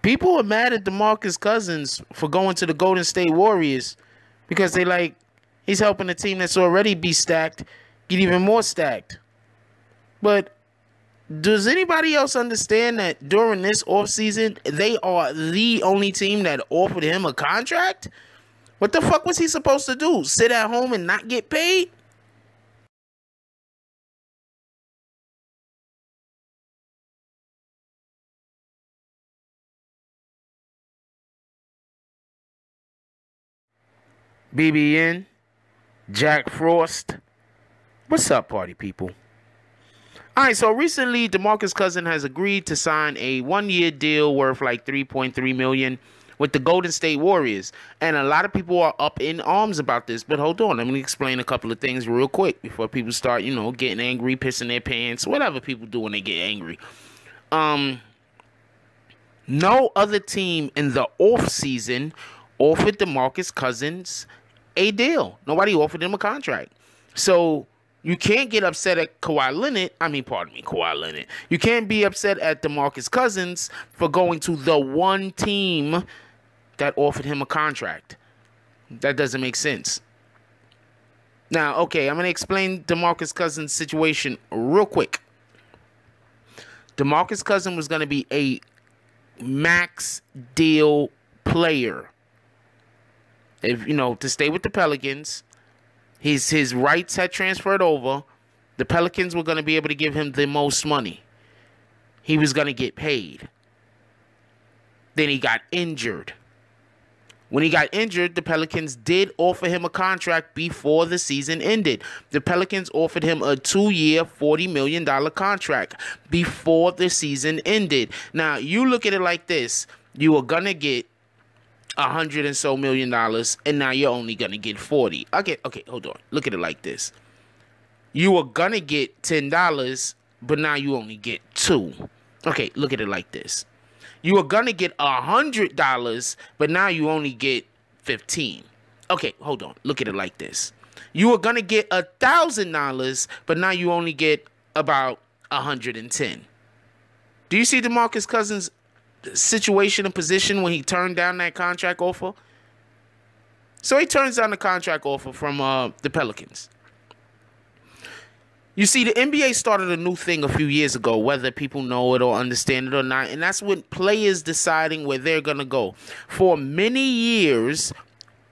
People are mad at DeMarcus Cousins for going to the Golden State Warriors because they like he's helping a team that's already be stacked get even more stacked. But does anybody else understand that during this offseason, they are the only team that offered him a contract? What the fuck was he supposed to do? Sit at home and not get paid? BBN, Jack Frost. What's up, party people? All right, so recently DeMarcus Cousins has agreed to sign a one-year deal worth like $3.3 million with the Golden State Warriors. And a lot of people are up in arms about this. But hold on, let me explain a couple of things real quick before people start, getting angry, pissing their pants, whatever people do when they get angry. No other team in the offseason offered DeMarcus Cousins a deal. Nobody offered him a contract. So you can't get upset at Kawhi Leonard. You can't be upset at DeMarcus Cousins for going to the one team that offered him a contract. That doesn't make sense. Now, okay, I'm going to explain DeMarcus Cousins' situation real quick. DeMarcus Cousins was going to be a max deal player. To stay with the Pelicans. His rights had transferred over. The Pelicans were going to be able to give him the most money. He was going to get paid. Then he got injured. When he got injured, the Pelicans did offer him a contract before the season ended. The Pelicans offered him a 2-year, $40 million contract before the season ended. Now, you look at it like this. You are going to get $100 and so million, and now you're only gonna get 40. Okay, hold on. Look at it like this. You were gonna get $10, but now you only get $2. Okay, look at it like this. You were gonna get $100, but now you only get $15. Okay, hold on. Look at it like this. You were gonna get $1,000, but now you only get about $110. Do you see DeMarcus Cousins' situation and position when he turned down that contract offer? So he turns down the contract offer from the Pelicans. You see, the NBA started a new thing a few years ago, whether people know it or understand it or not, and that's when players deciding where they're going to go. For many years,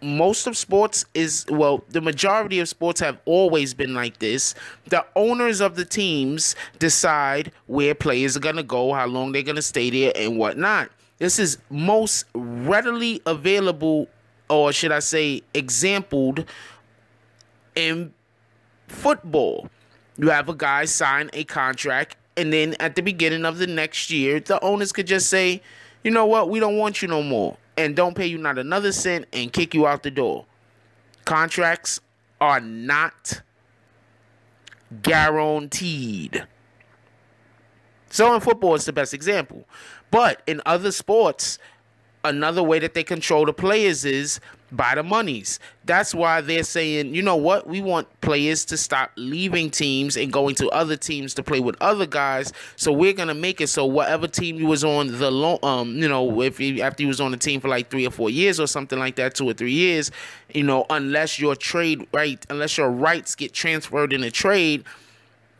most of sports the majority of sports have always been like this. The owners of the teams decide where players are going to go, how long they're going to stay there, and whatnot. This is most readily available, or should I say, exampled in football. You have a guy sign a contract, and then at the beginning of the next year, the owners could just say, you know what, we don't want you no more, and don't pay you not another cent and kick you out the door. Contracts are not guaranteed. So in football, it's the best example. But in other sports, another way that they control the players is by the monies. That's why they're saying, you know what, we want players to stop leaving teams and going to other teams to play with other guys. So we're gonna make it so whatever team you was on after you was on the team for like 3 or 4 years or something like that, 2 or 3 years, unless your rights get transferred in a trade,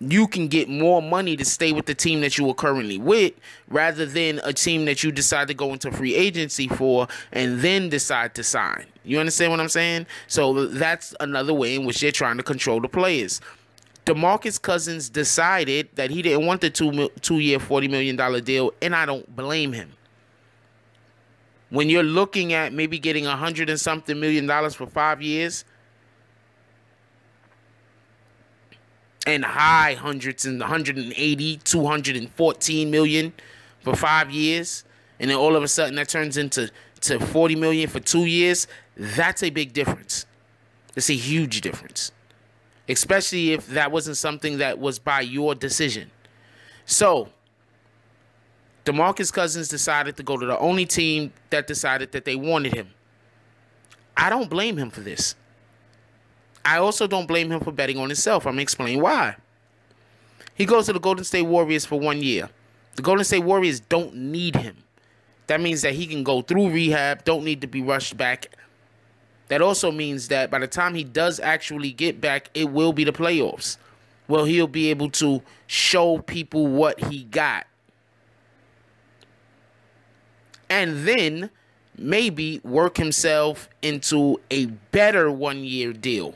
you can get more money to stay with the team that you are currently with rather than a team that you decide to go into free agency for and then decide to sign. You understand what I'm saying? So that's another way in which they're trying to control the players. DeMarcus Cousins decided that he didn't want the two-year, $40 million deal, and I don't blame him. When you're looking at maybe getting $100 and something million for 5 years, and high hundreds and 180, 214 million for 5 years, and then all of a sudden that turns into 40 million for 2 years, that's a big difference. It's a huge difference, especially if that wasn't something that was by your decision. So DeMarcus Cousins decided to go to the only team that decided that they wanted him. I don't blame him for this. I also don't blame him for betting on himself. I'm going to explain why. He goes to the Golden State Warriors for 1 year. The Golden State Warriors don't need him. That means that he can go through rehab, don't need to be rushed back. That also means that by the time he does actually get back, it will be the playoffs. Well, he'll be able to show people what he got. And then maybe work himself into a better 1-year deal.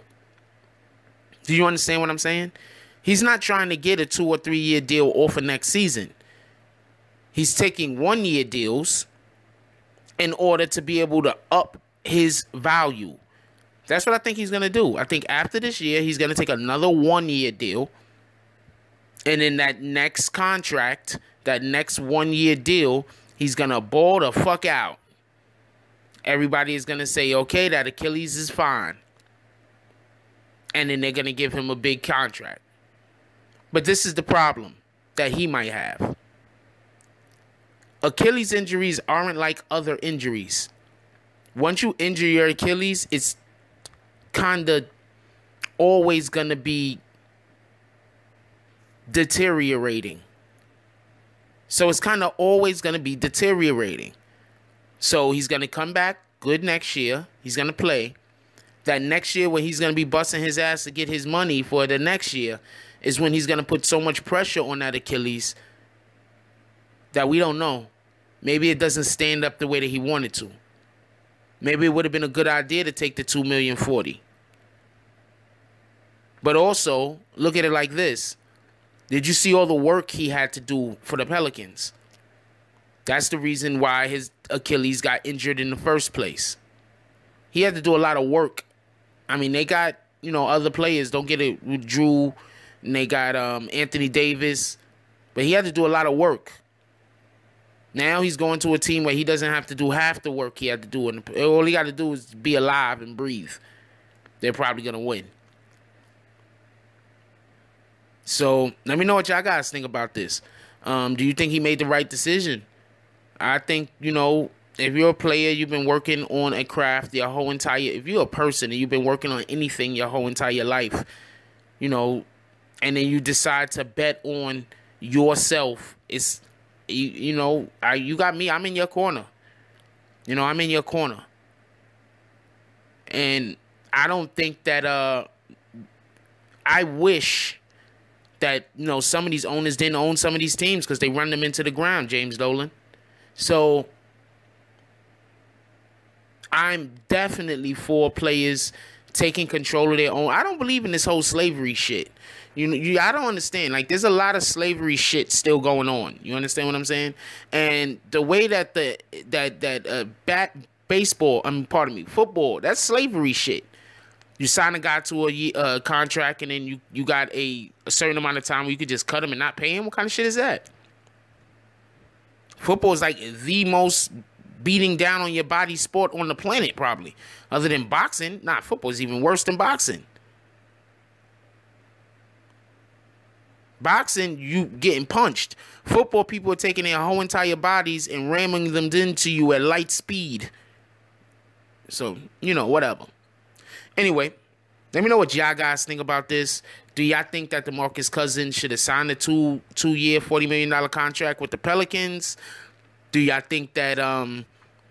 Do you understand what I'm saying? He's not trying to get a 2 or 3 year deal off of next season. He's taking 1-year deals in order to be able to up his value. That's what I think he's going to do. I think after this year, he's going to take another 1-year deal. And in that next contract, that next 1-year deal, he's going to ball the fuck out. Everybody is going to say, okay, that Achilles is fine. And then they're going to give him a big contract. But this is the problem that he might have. Achilles injuries aren't like other injuries. Once you injure your Achilles, it's kind of always going to be deteriorating. So it's kind of always going to be deteriorating. So he's going to come back good next year. He's going to play. That next year when he's going to be busting his ass to get his money for the next year is when he's going to put so much pressure on that Achilles that we don't know. Maybe it doesn't stand up the way that he wanted to. Maybe it would have been a good idea to take the $2,040,000. But also, look at it like this. Did you see all the work he had to do for the Pelicans? That's the reason why his Achilles got injured in the first place. He had to do a lot of work. I mean, they got, other players. Don't get it with Drew. And they got Anthony Davis. But he had to do a lot of work. Now he's going to a team where he doesn't have to do half the work he had to do. And all he got to do is be alive and breathe. They're probably going to win. So let me know what y'all guys think about this. Do you think he made the right decision? I think, if you're a player, you've been working on a craft your whole entire... If you're a person and you've been working on anything your whole entire life, and then you decide to bet on yourself, it's... you got me. I'm in your corner. I'm in your corner. And I don't think that, I wish that, some of these owners didn't own some of these teams because they run them into the ground, James Dolan. So, I'm definitely for players taking control of their own. I don't believe in this whole slavery shit. I don't understand. Like, there's a lot of slavery shit still going on. You understand what I'm saying? And the way that football, that's slavery shit. You sign a guy to a contract, and then you got a certain amount of time where you could just cut him and not pay him. What kind of shit is that? Football is like the most beating down on your body sport on the planet, probably. Other than boxing. Nah, football is even worse than boxing. Boxing, you getting punched. Football, people are taking their whole entire bodies and ramming them into you at light speed. So, whatever. Anyway, let me know what y'all guys think about this. Do y'all think that DeMarcus Cousins should have signed a two-year, $40 million contract with the Pelicans? Do y'all think that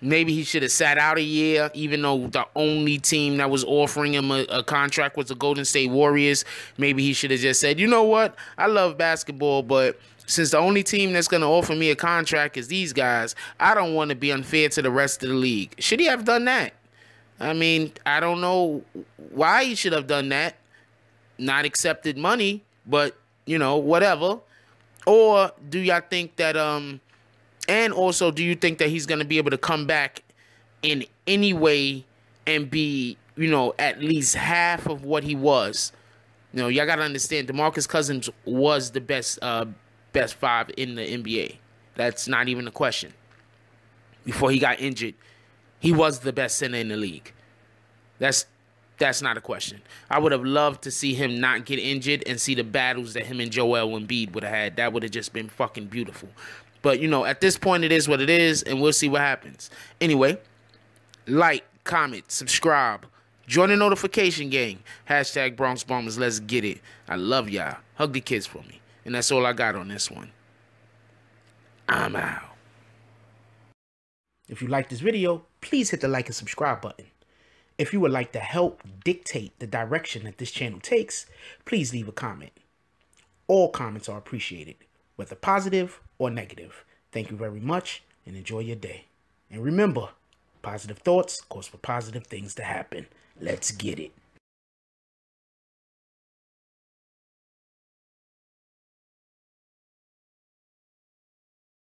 maybe he should have sat out a year, even though the only team that was offering him a contract was the Golden State Warriors? Maybe he should have just said, you know what? I love basketball, but since the only team that's going to offer me a contract is these guys, I don't want to be unfair to the rest of the league. Should he have done that? I mean, I don't know why he should have done that. Not accepted money, but, whatever. Or do y'all think that, and also, do you think that he's going to be able to come back in any way and be, at least half of what he was? Y'all got to understand, DeMarcus Cousins was the best five in the NBA. That's not even a question. Before he got injured, he was the best center in the league. That's not a question. I would have loved to see him not get injured and see the battles that him and Joel Embiid would have had. That would have just been fucking beautiful. But, at this point, it is what it is, and we'll see what happens. Anyway, like, comment, subscribe, join the notification gang. # Bronx Bombers, let's get it. I love y'all. Hug the kids for me. And that's all I got on this one. I'm out. If you like this video, please hit the like and subscribe button. If you would like to help dictate the direction that this channel takes, please leave a comment. All comments are appreciated, whether positive or negative. Thank you very much and enjoy your day. And remember, positive thoughts cause for positive things to happen. Let's get it.